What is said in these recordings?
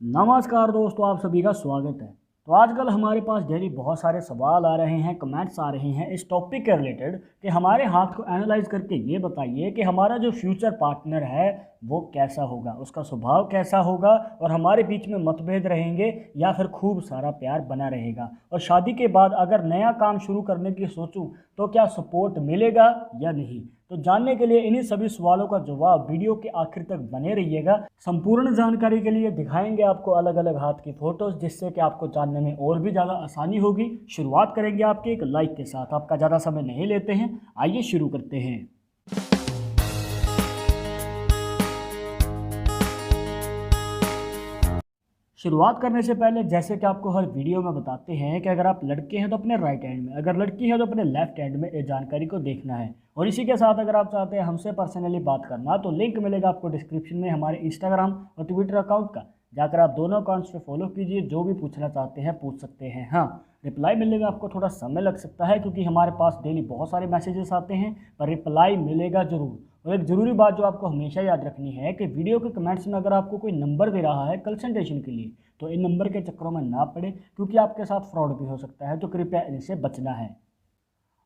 नमस्कार दोस्तों, आप सभी का स्वागत है। तो आजकल हमारे पास डेली बहुत सारे सवाल आ रहे हैं, कमेंट्स आ रहे हैं इस टॉपिक के रिलेटेड कि हमारे हाथ को एनालाइज करके ये बताइए कि हमारा जो फ्यूचर पार्टनर है वो कैसा होगा, उसका स्वभाव कैसा होगा और हमारे बीच में मतभेद रहेंगे या फिर खूब सारा प्यार बना रहेगा। और शादी के बाद अगर नया काम शुरू करने की सोचूं तो क्या सपोर्ट मिलेगा या नहीं। तो जानने के लिए इन्हीं सभी सवालों का जवाब वीडियो के आखिर तक बने रहिएगा। संपूर्ण जानकारी के लिए दिखाएंगे आपको अलग अलग हाथ की फोटोज, जिससे कि आपको जानने में और भी ज़्यादा आसानी होगी। शुरुआत करेंगे आपके एक लाइक के साथ। आपका ज़्यादा समय नहीं लेते हैं, आइए शुरू करते हैं। शुरुआत करने से पहले जैसे कि आपको हर वीडियो में बताते हैं कि अगर आप लड़के हैं तो अपने राइट हैंड में, अगर लड़की है तो अपने लेफ्ट हैंड में इस जानकारी को देखना है। और इसी के साथ अगर आप चाहते हैं हमसे पर्सनली बात करना तो लिंक मिलेगा आपको डिस्क्रिप्शन में हमारे इंस्टाग्राम और ट्विटर अकाउंट का। जाकर आप दोनों अकाउंट्स पे फॉलो कीजिए, जो भी पूछना चाहते हैं पूछ सकते हैं। हाँ, रिप्लाई मिलने में आपको थोड़ा समय लग सकता है क्योंकि हमारे पास डेली बहुत सारे मैसेजेस आते हैं, पर रिप्लाई मिलेगा ज़रूर। और एक ज़रूरी बात जो आपको हमेशा याद रखनी है कि वीडियो के कमेंट्स में अगर आपको कोई नंबर दे रहा है कंसल्टेशन के लिए तो इन नंबर के चक्करों में ना पड़े, क्योंकि आपके साथ फ्रॉड भी हो सकता है। तो कृपया इनसे बचना है।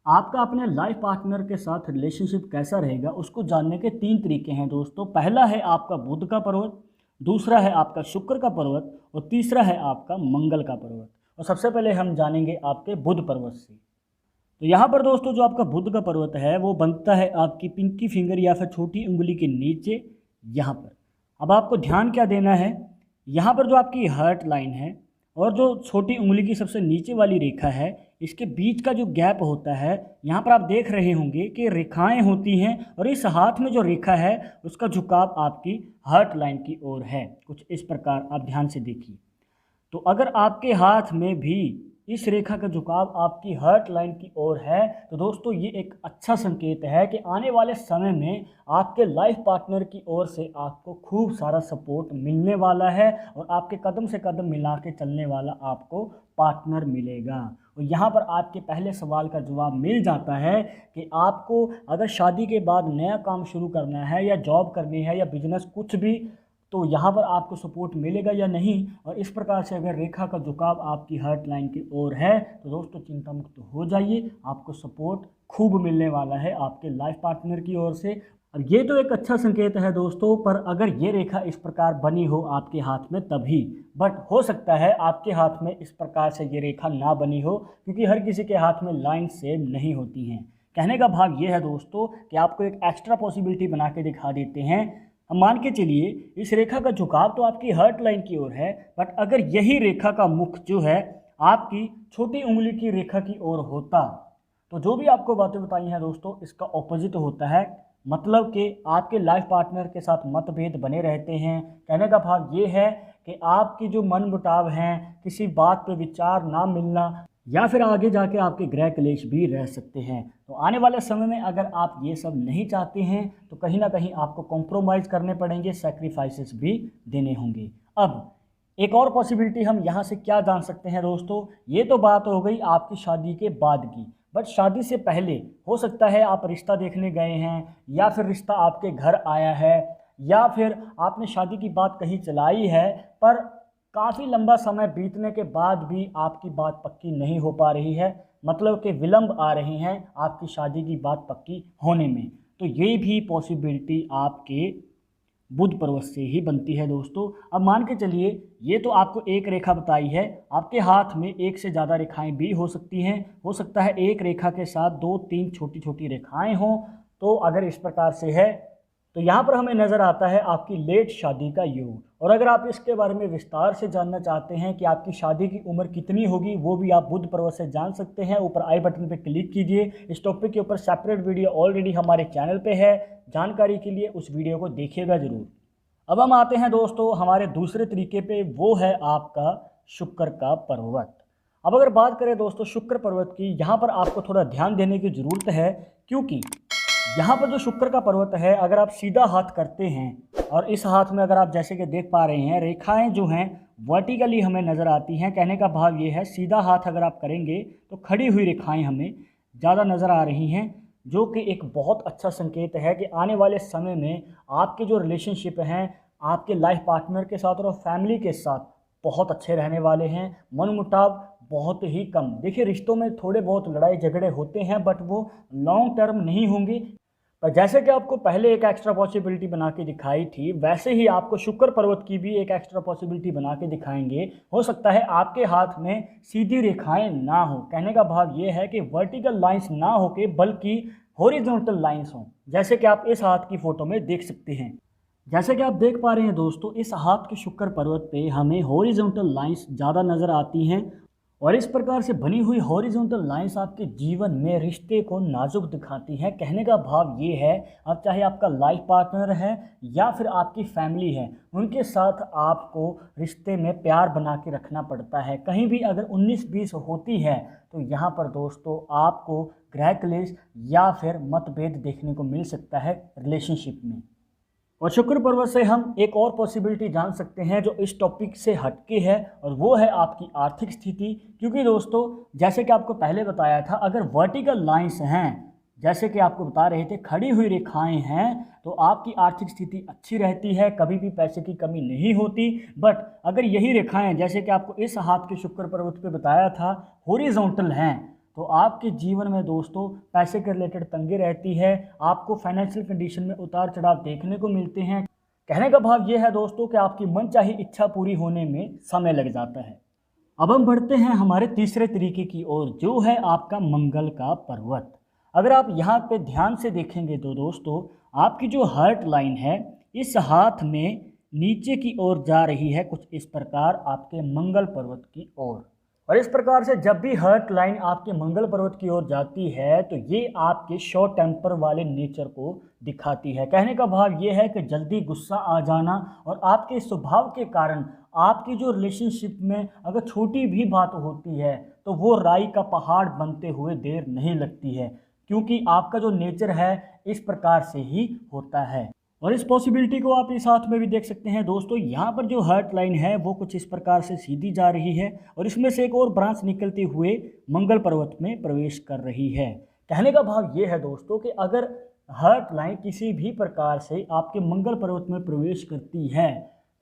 आपका अपने लाइफ पार्टनर के साथ रिलेशनशिप कैसा रहेगा उसको जानने के 3 तरीके हैं दोस्तों। पहला है आपका बुध का पर्वत, दूसरा है आपका शुक्र का पर्वत और तीसरा है आपका मंगल का पर्वत। और सबसे पहले हम जानेंगे आपके बुध पर्वत से। तो यहाँ पर दोस्तों जो आपका बुध का पर्वत है वो बनता है आपकी पिंकी फिंगर या फिर छोटी उंगली के नीचे यहाँ पर। अब आपको ध्यान क्या देना है, यहाँ पर जो आपकी हार्ट लाइन है और जो छोटी उंगली की सबसे नीचे वाली रेखा है, इसके बीच का जो गैप होता है, यहाँ पर आप देख रहे होंगे कि रेखाएं होती हैं और इस हाथ में जो रेखा है उसका झुकाव आपकी हार्ट लाइन की ओर है। कुछ इस प्रकार आप ध्यान से देखिए। तो अगर आपके हाथ में भी इस रेखा का झुकाव आपकी हार्ट लाइन की ओर है तो दोस्तों ये एक अच्छा संकेत है कि आने वाले समय में आपके लाइफ पार्टनर की ओर से आपको खूब सारा सपोर्ट मिलने वाला है और आपके कदम से कदम मिला के चलने वाला आपको पार्टनर मिलेगा। और यहाँ पर आपके पहले सवाल का जवाब मिल जाता है कि आपको अगर शादी के बाद नया काम शुरू करना है या जॉब करनी है या बिजनेस कुछ भी, तो यहाँ पर आपको सपोर्ट मिलेगा या नहीं। और इस प्रकार से अगर रेखा का झुकाव आपकी हार्ट लाइन की ओर है तो दोस्तों चिंता मुक्त हो जाइए, आपको सपोर्ट खूब मिलने वाला है आपके लाइफ पार्टनर की ओर से। अब ये तो एक अच्छा संकेत है दोस्तों, पर अगर ये रेखा इस प्रकार बनी हो आपके हाथ में तभी, बट हो सकता है आपके हाथ में इस प्रकार से ये रेखा ना बनी हो, क्योंकि हर किसी के हाथ में लाइन सेम नहीं होती हैं। कहने का भाव ये है दोस्तों कि आपको एक एक्स्ट्रा पॉसिबिलिटी बना के दिखा देते हैं। हम मान के चलिए इस रेखा का झुकाव तो आपकी हार्ट लाइन की ओर है, बट अगर यही रेखा का मुख जो है आपकी छोटी उंगली की रेखा की ओर होता तो जो भी आपको बातें बताई हैं दोस्तों इसका ऑपोजिट होता है। मतलब कि आपके लाइफ पार्टनर के साथ मतभेद बने रहते हैं। कहने का भाव ये है कि आपकी जो मन मुटाव हैं, किसी बात पे विचार ना मिलना या फिर आगे जाके आपके गृह क्लेश भी रह सकते हैं। तो आने वाले समय में अगर आप ये सब नहीं चाहते हैं तो कहीं ना कहीं आपको कॉम्प्रोमाइज़ करने पड़ेंगे, सैक्रिफाइसेस भी देने होंगे। अब एक और पॉसिबिलिटी हम यहाँ से क्या जान सकते हैं दोस्तों, ये तो बात हो गई आपकी शादी के बाद की, बट शादी से पहले हो सकता है आप रिश्ता देखने गए हैं या फिर रिश्ता आपके घर आया है या फिर आपने शादी की बात कहीं चलाई है, पर काफ़ी लंबा समय बीतने के बाद भी आपकी बात पक्की नहीं हो पा रही है, मतलब कि विलंब आ रहे हैं आपकी शादी की बात पक्की होने में। तो ये भी पॉसिबिलिटी आपके बुध पर्वत से ही बनती है दोस्तों। अब मान के चलिए ये तो आपको एक रेखा बताई है, आपके हाथ में एक से ज़्यादा रेखाएं भी हो सकती हैं। हो सकता है एक रेखा के साथ 2-3 छोटी छोटी रेखाएं हों। तो अगर इस प्रकार से है तो यहाँ पर हमें नज़र आता है आपकी लेट शादी का योग। और अगर आप इसके बारे में विस्तार से जानना चाहते हैं कि आपकी शादी की उम्र कितनी होगी, वो भी आप बुध पर्वत से जान सकते हैं। ऊपर आई बटन पर क्लिक कीजिए। इस टॉपिक के ऊपर सेपरेट वीडियो ऑलरेडी हमारे चैनल पे है, जानकारी के लिए उस वीडियो को देखिएगा ज़रूर। अब हम आते हैं दोस्तों हमारे दूसरे तरीके पे, वो है आपका शुक्र का पर्वत। अब अगर बात करें दोस्तों शुक्र पर्वत की, यहाँ पर आपको थोड़ा ध्यान देने की ज़रूरत है, क्योंकि यहाँ पर जो शुक्र का पर्वत है अगर आप सीधा हाथ करते हैं और इस हाथ में अगर आप जैसे कि देख पा रहे हैं रेखाएं जो हैं वर्टिकली हमें नज़र आती हैं। कहने का भाव ये है सीधा हाथ अगर आप करेंगे तो खड़ी हुई रेखाएं हमें ज़्यादा नज़र आ रही हैं, जो कि एक बहुत अच्छा संकेत है कि आने वाले समय में आपके जो रिलेशनशिप हैं आपके लाइफ पार्टनर के साथ और फैमिली के साथ बहुत अच्छे रहने वाले हैं। मनमुटाव बहुत ही कम। देखिए, रिश्तों में थोड़े बहुत लड़ाई झगड़े होते हैं बट वो लॉन्ग टर्म नहीं होंगे। पर जैसे कि आपको पहले एक एक्स्ट्रा पॉसिबिलिटी बना के दिखाई थी, वैसे ही आपको शुक्र पर्वत की भी एक एक्स्ट्रा पॉसिबिलिटी बना के दिखाएंगे। हो सकता है आपके हाथ में सीधी रेखाएं ना हो। कहने का भाव ये है कि वर्टिकल लाइंस ना हो के बल्कि हॉरिजॉन्टल लाइंस हों, जैसे कि आप इस हाथ की फ़ोटो में देख सकते हैं। जैसे कि आप देख पा रहे हैं दोस्तों, इस हाथ के शुक्र पर्वत पे हमें हॉरिजॉन्टल लाइंस ज़्यादा नज़र आती हैं और इस प्रकार से बनी हुई हॉरिजॉन्टल लाइंस आपके जीवन में रिश्ते को नाजुक दिखाती हैं। कहने का भाव ये है, अब चाहे आपका लाइफ पार्टनर है या फिर आपकी फैमिली है, उनके साथ आपको रिश्ते में प्यार बना के रखना पड़ता है। कहीं भी अगर 19-20 होती है तो यहाँ पर दोस्तों आपको गृह क्लेश या फिर मतभेद देखने को मिल सकता है रिलेशनशिप में। और शुक्र पर्वत से हम एक और पॉसिबिलिटी जान सकते हैं जो इस टॉपिक से हटके है, और वो है आपकी आर्थिक स्थिति। क्योंकि दोस्तों, जैसे कि आपको पहले बताया था, अगर वर्टिकल लाइंस हैं, जैसे कि आपको बता रहे थे खड़ी हुई रेखाएं हैं, तो आपकी आर्थिक स्थिति अच्छी रहती है, कभी भी पैसे की कमी नहीं होती। बट अगर यही रेखाएं, जैसे कि आपको इस हाथ के शुक्र पर्वत पे बताया था, हॉरिजॉन्टल हैं, तो आपके जीवन में दोस्तों पैसे के रिलेटेड तंगी रहती है। आपको फाइनेंशियल कंडीशन में उतार चढ़ाव देखने को मिलते हैं। कहने का भाव ये है दोस्तों कि आपकी मनचाही इच्छा पूरी होने में समय लग जाता है। अब हम बढ़ते हैं हमारे तीसरे तरीके की ओर, जो है आपका मंगल का पर्वत। अगर आप यहाँ पे ध्यान से देखेंगे तो दोस्तों, आपकी जो हार्ट लाइन है इस हाथ में नीचे की ओर जा रही है, कुछ इस प्रकार आपके मंगल पर्वत की ओर। और इस प्रकार से जब भी हार्ट लाइन आपके मंगल पर्वत की ओर जाती है तो ये आपके शॉर्ट टेम्पर वाले नेचर को दिखाती है। कहने का भाव ये है कि जल्दी गुस्सा आ जाना, और आपके स्वभाव के कारण आपकी जो रिलेशनशिप में अगर छोटी भी बात होती है तो वो राई का पहाड़ बनते हुए देर नहीं लगती है, क्योंकि आपका जो नेचर है इस प्रकार से ही होता है। और इस पॉसिबिलिटी को आप इस हाथ में भी देख सकते हैं दोस्तों। यहाँ पर जो हार्ट लाइन है वो कुछ इस प्रकार से सीधी जा रही है और इसमें से एक और ब्रांच निकलते हुए मंगल पर्वत में प्रवेश कर रही है। कहने का भाव ये है दोस्तों कि अगर हार्ट लाइन किसी भी प्रकार से आपके मंगल पर्वत में प्रवेश करती है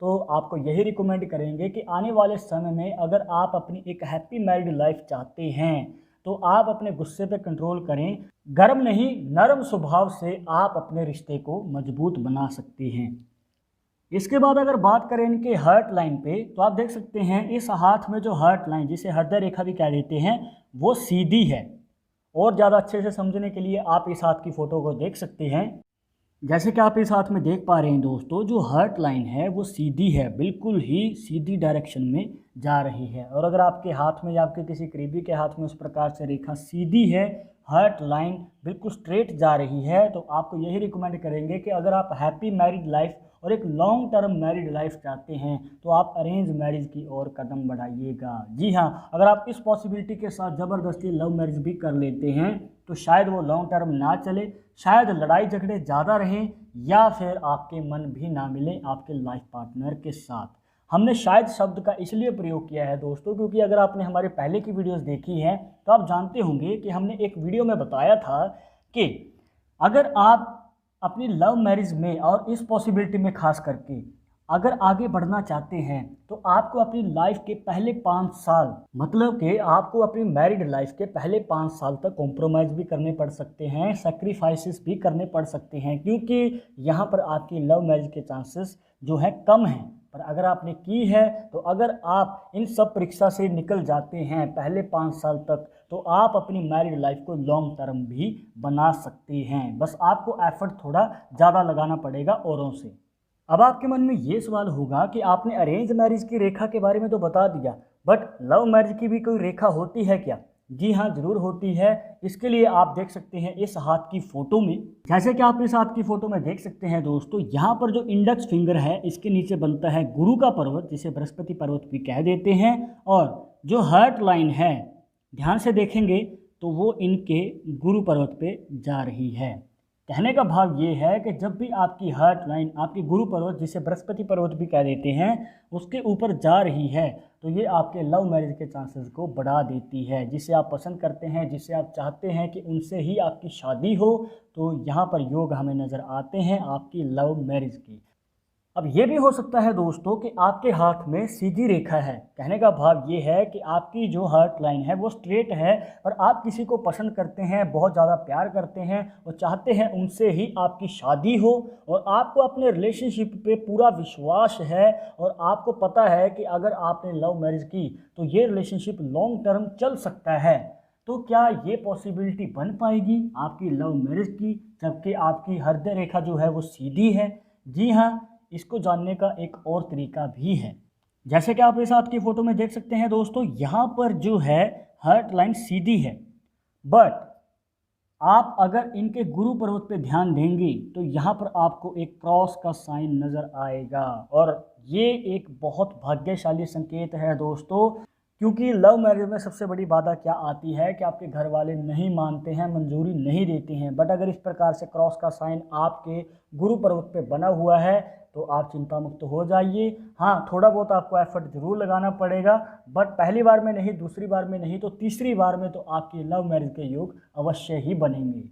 तो आपको यही रिकमेंड करेंगे कि आने वाले समय में अगर आप अपनी एक हैप्पी मैरिड लाइफ चाहते हैं तो आप अपने गुस्से पे कंट्रोल करें। गर्म नहीं, नरम स्वभाव से आप अपने रिश्ते को मजबूत बना सकते हैं। इसके बाद अगर बात करें इनके हार्ट लाइन पे, तो आप देख सकते हैं इस हाथ में जो हार्ट लाइन, जिसे हृदय रेखा भी कह देते हैं, वो सीधी है। और ज़्यादा अच्छे से समझने के लिए आप इस हाथ की फ़ोटो को देख सकते हैं। जैसे कि आप इस हाथ में देख पा रहे हैं दोस्तों, जो हार्ट लाइन है वो सीधी है, बिल्कुल ही सीधी डायरेक्शन में जा रही है। और अगर आपके हाथ में या आपके किसी करीबी के हाथ में उस प्रकार से रेखा सीधी है, हार्ट लाइन बिल्कुल स्ट्रेट जा रही है, तो आपको यही रिकमेंड करेंगे कि अगर आप हैप्पी मैरिड लाइफ और एक लॉन्ग टर्म मैरिड लाइफ चाहते हैं तो आप अरेंज मैरिज की ओर कदम बढ़ाइएगा। जी हाँ, अगर आप इस पॉसिबिलिटी के साथ ज़बरदस्ती लव मैरिज भी कर लेते हैं तो शायद वो लॉन्ग टर्म ना चले, शायद लड़ाई झगड़े ज़्यादा रहें या फिर आपके मन भी ना मिले आपके लाइफ पार्टनर के साथ। हमने शायद शब्द का इसलिए प्रयोग किया है दोस्तों क्योंकि अगर आपने हमारे पहले की वीडियोस देखी हैं तो आप जानते होंगे कि हमने एक वीडियो में बताया था कि अगर आप अपनी लव मैरिज में और इस पॉसिबिलिटी में खास करके अगर आगे बढ़ना चाहते हैं तो आपको अपनी लाइफ के पहले 5 साल, मतलब कि आपको अपनी मैरिड लाइफ के पहले 5 साल तक कॉम्प्रोमाइज़ भी करने पड़ सकते हैं, सेक्रीफाइसेस भी करने पड़ सकते हैं, क्योंकि यहाँ पर आपकी लव मैरिज के चांसेस जो है कम हैं। पर अगर आपने की है तो अगर आप इन सब परीक्षा से निकल जाते हैं पहले 5 साल तक तो आप अपनी मैरिड लाइफ को लॉन्ग टर्म भी बना सकते हैं। बस आपको एफर्ट थोड़ा ज़्यादा लगाना पड़ेगा औरों से। अब आपके मन में ये सवाल होगा कि आपने अरेंज मैरिज की रेखा के बारे में तो बता दिया, बट लव मैरिज की भी कोई रेखा होती है क्या? जी हाँ, ज़रूर होती है। इसके लिए आप देख सकते हैं इस हाथ की फ़ोटो में, जैसे कि आप इस हाथ की फ़ोटो में देख सकते हैं दोस्तों, यहाँ पर जो इंडेक्स फिंगर है इसके नीचे बनता है गुरु का पर्वत, जिसे बृहस्पति पर्वत भी कह देते हैं। और जो हार्ट लाइन है, ध्यान से देखेंगे तो वो इनके गुरु पर्वत पे जा रही है। कहने का भाव ये है कि जब भी आपकी हार्ट लाइन आपकी गुरु पर्वत, जिसे बृहस्पति पर्वत भी कह देते हैं, उसके ऊपर जा रही है तो ये आपके लव मैरिज के चांसेस को बढ़ा देती है। जिसे आप पसंद करते हैं, जिसे आप चाहते हैं कि उनसे ही आपकी शादी हो, तो यहाँ पर योग हमें नज़र आते हैं आपकी लव मैरिज की। अब ये भी हो सकता है दोस्तों कि आपके हाथ में सीधी रेखा है। कहने का भाव ये है कि आपकी जो हार्ट लाइन है वो स्ट्रेट है, और आप किसी को पसंद करते हैं, बहुत ज़्यादा प्यार करते हैं और चाहते हैं उनसे ही आपकी शादी हो, और आपको अपने रिलेशनशिप पे पूरा विश्वास है, और आपको पता है कि अगर आपने लव मैरिज की तो ये रिलेशनशिप लॉन्ग टर्म चल सकता है। तो क्या ये पॉसिबिलिटी बन पाएगी आपकी लव मैरिज की, जबकि आपकी हृदय रेखा जो है वो सीधी है? जी हाँ, इसको जानने का एक और तरीका भी है। जैसे कि आप इस साथ की फ़ोटो में देख सकते हैं दोस्तों, यहाँ पर जो है हार्ट लाइन सीधी है, बट आप अगर इनके गुरु पर्वत पे ध्यान देंगे तो यहाँ पर आपको एक क्रॉस का साइन नज़र आएगा, और ये एक बहुत भाग्यशाली संकेत है दोस्तों। क्योंकि लव मैरिज में सबसे बड़ी बाधा क्या आती है कि आपके घर वाले नहीं मानते हैं, मंजूरी नहीं देते हैं। बट अगर इस प्रकार से क्रॉस का साइन आपके गुरु पर्वत पे बना हुआ है तो आप चिंता मुक्त हो जाइए। हाँ, थोड़ा बहुत आपको एफर्ट ज़रूर लगाना पड़ेगा, बट पहली बार में नहीं, दूसरी बार में नहीं, तो तीसरी बार में तो आपकी लव मैरिज के योग अवश्य ही बनेंगे।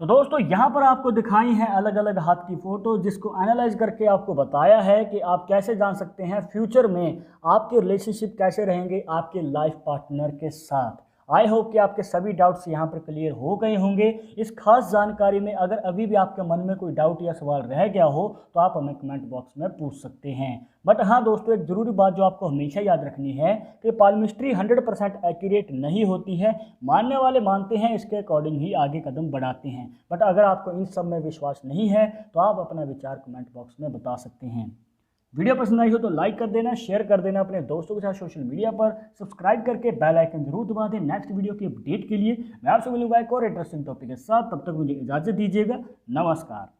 तो दोस्तों यहाँ पर आपको दिखाई हैं अलग अलग हाथ की फ़ोटो, जिसको एनालाइज करके आपको बताया है कि आप कैसे जान सकते हैं फ्यूचर में आपके रिलेशनशिप कैसे रहेंगे आपके लाइफ पार्टनर के साथ। आई होप कि आपके सभी डाउट्स यहाँ पर क्लियर हो गए होंगे। इस खास जानकारी में अगर अभी भी आपके मन में कोई डाउट या सवाल रह गया हो तो आप हमें कमेंट बॉक्स में पूछ सकते हैं। बट हाँ दोस्तों, एक ज़रूरी बात जो आपको हमेशा याद रखनी है कि पालमिस्ट्री 100% एक्यूरेट नहीं होती है। मानने वाले मानते हैं, इसके अकॉर्डिंग ही आगे कदम बढ़ाते हैं। बट अगर आपको इन सब में विश्वास नहीं है तो आप अपना विचार कमेंट बॉक्स में बता सकते हैं। वीडियो पसंद आई हो तो लाइक कर देना, शेयर कर देना अपने दोस्तों के साथ सोशल मीडिया पर, सब्सक्राइब करके बेल आइकन जरूर दबा दें नेक्स्ट वीडियो की अपडेट के लिए। मैं आपसे मिलूंगा एक और इंटरेस्टिंग टॉपिक के साथ, तब तक मुझे इजाज़त दीजिएगा। नमस्कार।